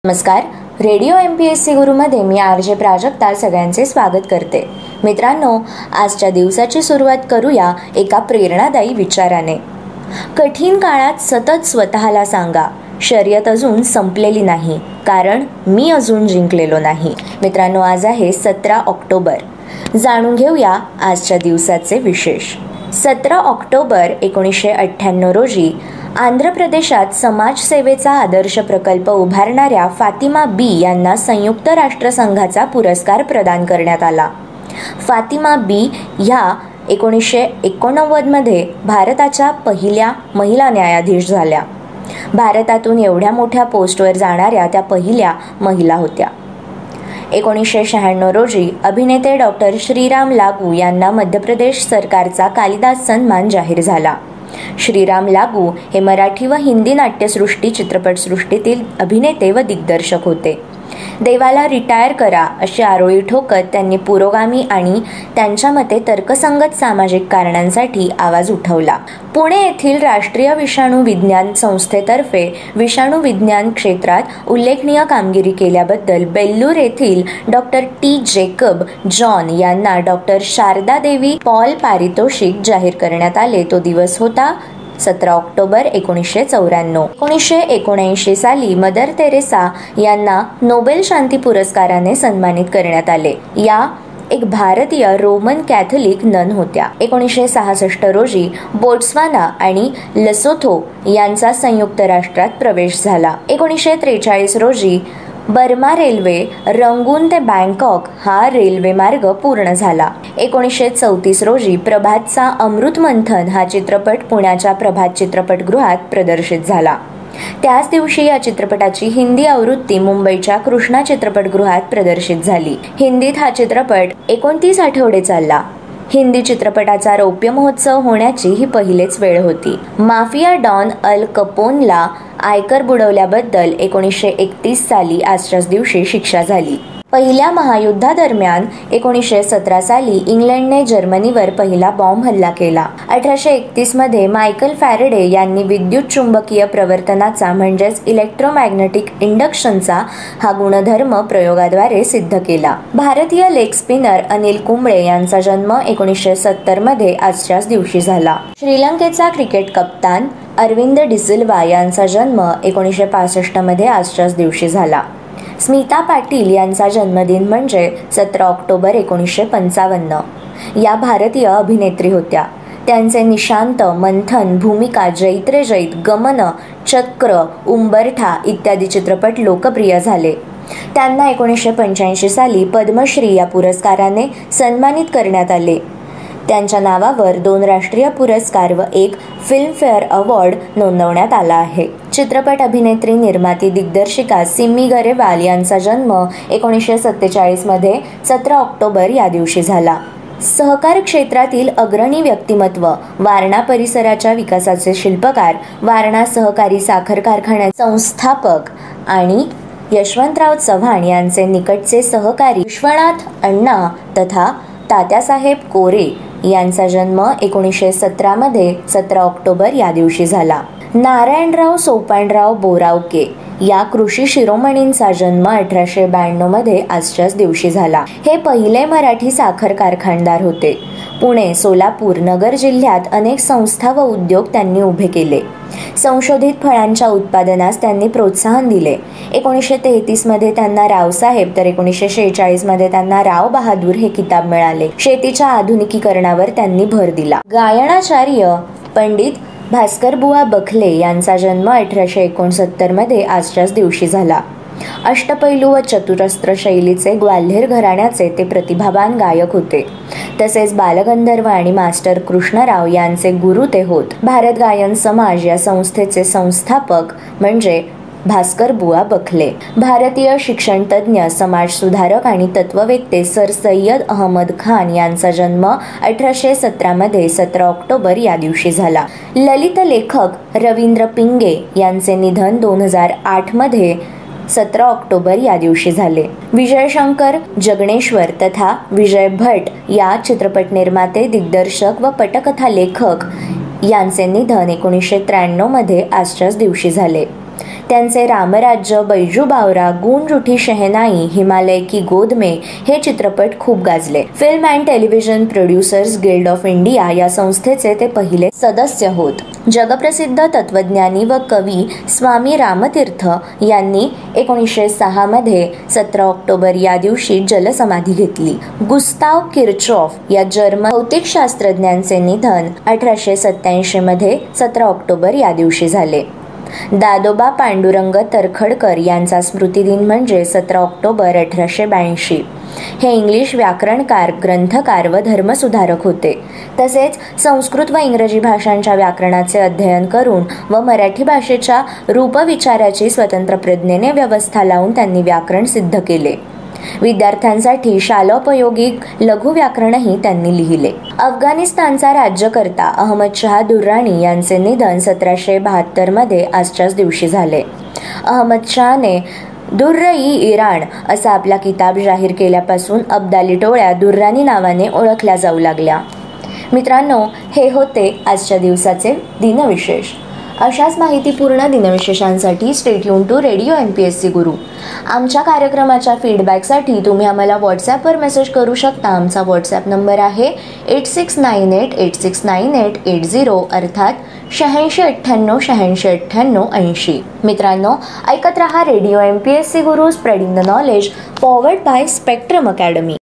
नमस्कार. Radio MPSC गुरुमध्ये मी RJ Prajakta सगळ्यांचे स्वागत करते. मित्रांनो, आजच्या दिवसाची सुरुवात करूया एका प्रेरणादायी विचाराने. कठीण काळात सतत स्वतःला सांगा, शर्यत अजून संपलेली नाही, कारण मी अजून जिंकलेलो नाही. मित्रांनो, आज आहे 17 ऑक्टोबर. जाणून घेऊया आजच्या दिवसाचे विशेष. 17 ऑक्टोबर 1998 रोजी आंध्र प्रदेशात समाजसेवेचा आदर्श प्रकल्प उभारणाऱ्या फातिमा बी यांना संयुक्त राष्ट्रसंघाचा पुरस्कार प्रदान करण्यात आला. फातिमा बी ह्या 1989 मध्ये भारताच्या पहिल्या महिला न्यायाधीश झाल्या. भारतातून एवढ्या मोठ्या पोस्टवर जाणाऱ्या त्या पहिल्या महिला होत्या. 1996 रोजी अभिनेते डॉक्टर श्रीराम लागू यांना मध्य प्रदेश सरकारचा कालिदास सन्मान जाहीर झाला. श्रीराम लागू हे मराठी व हिंदी नाट्यसृष्टी चित्रपटसृष्टीतील अभिनेते व दिग्दर्शक होते. देवाला रिटायर करा अशी आरोळी ठोकत त्यांनी पुरोगामी आणि त्यांच्या मते तर्कसंगत सामाजिक कारणांसाठी आवाज उठवला. पुणे येथील राष्ट्रीय विषाणू विज्ञान संस्थेतर्फे विषाणू विज्ञान क्षेत्रात उल्लेखनीय कामगिरी केल्याबद्दल बेल्लूर येथील डॉक्टर टी जेकब जॉन यांना डॉक्टर शारदा देवी पॉल पारितोषिक जाहीर करण्यात आले. तो दिवस होता 17 ऑक्टोबर 1994. 1979 साली मदर तेरेसा यांना नोबेल शांती पुरस्काराने सन्मानित करण्यात आले. या एक भारतीय रोमन कॅथलिक नन होत्या. 1966 रोजी बोट्स्वाना आणि लसोथो यांचा संयुक्त राष्ट्रात प्रवेश झाला. 1943 रोजी बर्मा रेल्वे रंगून ते बँकॉक हा रेल्वे मार्ग पूर्ण झाला. 1934 रोजी प्रभातचा अमृत मंथन हा चित्रपट पुण्याच्या प्रभात चित्रपटगृहात प्रदर्शित झाला. त्याच दिवशी या चित्रपटाची हिंदी आवृत्ती मुंबईच्या कृष्णा चित्रपटगृहात प्रदर्शित झाली. हिंदीत हा चित्रपट 29 आठवडे चालला. हिंदी चित्रपटाचा रौप्य महोत्सव होण्याची ही पहिलेच वेळ होती. माफिया डॉन अल कपोनला आयकर बुडवल्याबद्दल 1931 साली आजच्याच दिवशी शिक्षा झाली. पहिल्या महायुद्धादरम्यान 1917 साली इंग्लंडने जर्मनीवर पहिला बॉम्ब हल्ला केला. 1831 मध्ये मायकल फॅरेडे यांनी विद्युत चुंबकीय प्रवर्तनाचा म्हणजेच इलेक्ट्रोमॅग्नेटिक इंडक्शनचा हा गुणधर्म प्रयोगाद्वारे सिद्ध केला. भारतीय लेग स्पिनर अनिल कुंबळे यांचा जन्म 1970 मध्ये आजच्याच दिवशी झाला. श्रीलंकेचा क्रिकेट कप्तान अरविंद डिसिल्वा यांचा जन्म 1965 मध्ये आजच्याच दिवशी झाला. स्मिता पाटील यांचा जन्मदिन म्हणजे 17 ऑक्टोबर 1955. या भारतीय अभिनेत्री होत्या. त्यांचे निशांत, मंथन, भूमिका, जैत्रे जैत, गमन, चक्र, उंबरठा इत्यादी चित्रपट लोकप्रिय झाले. त्यांना 1985 साली पद्मश्री या पुरस्काराने सन्मानित करण्यात आले. त्यांच्या नावावर 2 राष्ट्रीय पुरस्कार व 1 फिल्मफेअर अवॉर्ड नोंदवण्यात आला आहे. चित्रपट अभिनेत्री, निर्माती, दिग्दर्शिका सिमी गरेवाल यांचा जन्म 1947 मध्ये 17 ऑक्टोबर या दिवशी झाला. सहकार क्षेत्रातील अग्रणी व्यक्तिमत्व, वारणा परिसराच्या विकासाचे शिल्पकार, वारणा सहकारी साखर कारखान्याचे संस्थापक आणि यशवंतराव चव्हाण यांचे निकटचे सहकारी विश्वनाथ अण्णा तथा तात्यासाहेब कोरे यांचा जन्म 1917 मध्ये 17 ऑक्टोबर या दिवशी झाला. नारायणराव सोपानराव बोरावके या कृषी शिरोमणींचा जन्म 1892 मध्ये आजच्याच दिवशी झाला. हे पहिले मराठी साखर कारखानदार होते. पुणे, सोलापूर, नगर जिल्ह्यात अनेक संस्था व उद्योग त्यांनी उभे केले. संशोधित फळांच्या उत्पादनास त्यांनी प्रोत्साहन दिले. 1933 मध्ये त्यांना रावसाहेब तर 1946 मध्ये त्यांना राव बहादूर हे किताब मिळाले. शेतीच्या आधुनिकीकरणावर त्यांनी भर दिला. गायनाचार्य पंडित भास्करबुवा बखले यांचा जन्म 1869 मध्ये आजच्याच दिवशी झाला. अष्टपैलू व चतुरस्त्र शैलीचे ग्वाल्हेर घराण्याचे ते प्रतिभावान गायक होते. तसेच बालगंधर्व आणि मास्टर कृष्णराव यांचे गुरु ते होत. भारत गायन समाज या संस्थेचे संस्थापक म्हणजे भास्करबुवा बखले. भारतीय शिक्षण तज्ज्ञ, समाजसुधारक आणि तत्ववेत्ते सर सय्यद अहमद खान यांचा जन्म 1817 मध्ये 17 ऑक्टोबर या दिवशी झाला. ललित लेखक रवींद्र पिंगे यांचे निधन 2008 मध्ये 17 ऑक्टोबर या दिवशी झाले. विजय शंकर जगणेश्वर तथा विजय भट या चित्रपट निर्माते, दिग्दर्शक व पटकथा लेखक यांचे निधन 1993 मध्ये आजच्याच दिवशी झाले. त्यांचे रामराज्य, बैजू बावरा, गूंज उठी शहनाई, हिमालय की गोद में हे चित्रपट खूप गाजले. Film and television producers guild of India या संस्थेचे ते पहिले सदस्य होत. जगप्रसिद्ध तत्वज्ञानी व कवी स्वामी रामतीर्थ यांनी 1906 मध्ये 17 ऑक्टोबर या दिवशी जलसमाधी घेतली. गुस्ताव किर्चॉफ या जर्मन भौतिकशास्त्रज्ञांचे निधन 1887 मध्ये 17 ऑक्टोबर या दिवशी झाले. दादोबा पांडुरंग तरखडकर यांचा स्मृतिदिन म्हणजे 17 ऑक्टोबर 1882. हे इंग्लिश व्याकरणकार, ग्रंथकार व धर्मसुधारक होते. तसेच संस्कृत व इंग्रजी भाषांच्या व्याकरणाचे अध्ययन करून व मराठी भाषेच्या रूपविचाराची स्वतंत्र प्रज्ञेने व्यवस्था लावून त्यांनी व्याकरण सिद्ध केले. विद्यार्थ्यांसाठी शालोपयोगी लघु व्याकरणही त्यांनी लिहिले. अफगाणिस्तानचा राज्यकर्ता अहमद शहा दुर्राणी यांचे निधन 1772 मध्ये आजच्याच दिवशी झाले. अहमद शहाने दुर्र-ई-इराण असा आपला किताब जाहीर केल्यापासून अब्दाली टोळ्या दुर्राणी नावाने ओळखल्या जाऊ लागल्या. मित्रांनो, हे होते आजच्या दिवसाचे दिनविशेष. अशाच माहितीपूर्ण दिनविशेषांसाठी stay tune to radio MPSC Guru. आमच्या कार्यक्रमाच्या फीडबॅकसाठी तुम्ही आम्हाला व्हॉट्सॲपवर मेसेज करू शकता. आमचा व्हॉट्सॲप नंबर आहे 8698869880 अर्थात 8698869880. मित्रांनो, ऐकत रहा radio MPSC Guru, spreading the knowledge, forward bye spectrum academy.